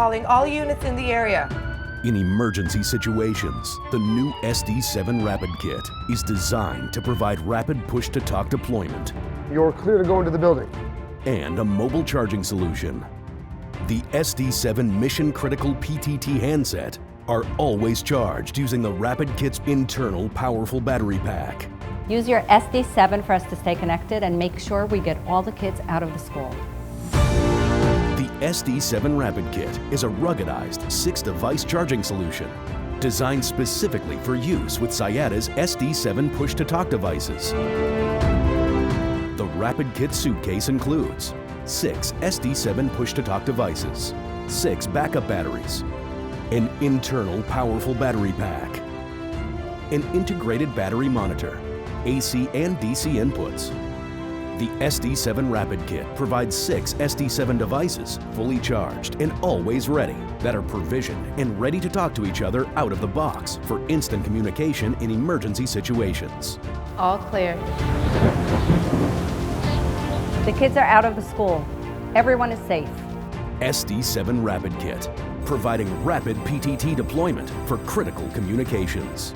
calling all units in the area. In emergency situations, the new SD7 Rapid Kit is designed to provide rapid push-to-talk deployment You're clear to go into the building. and a mobile charging solution. The SD7 mission-critical PTT handset are always charged using the Rapid Kit's internal powerful battery pack. Use your SD7 for us to stay connected and make sure we get all the kids out of the school. The SD7 Rapid Kit is a ruggedized 6-device charging solution designed specifically for use with Siyata's SD7 push-to-talk devices. The Rapid Kit suitcase includes 6 SD7 push-to-talk devices, 6 backup batteries, an internal powerful battery pack, an integrated battery monitor, AC and DC inputs. The SD7 Rapid Kit provides 6 SD7 devices, fully charged and always ready, that are provisioned and ready to talk to each other out of the box for instant communication in emergency situations. All clear. The kids are out of the school. Everyone is safe. SD7 Rapid Kit, providing rapid PTT deployment for critical communications.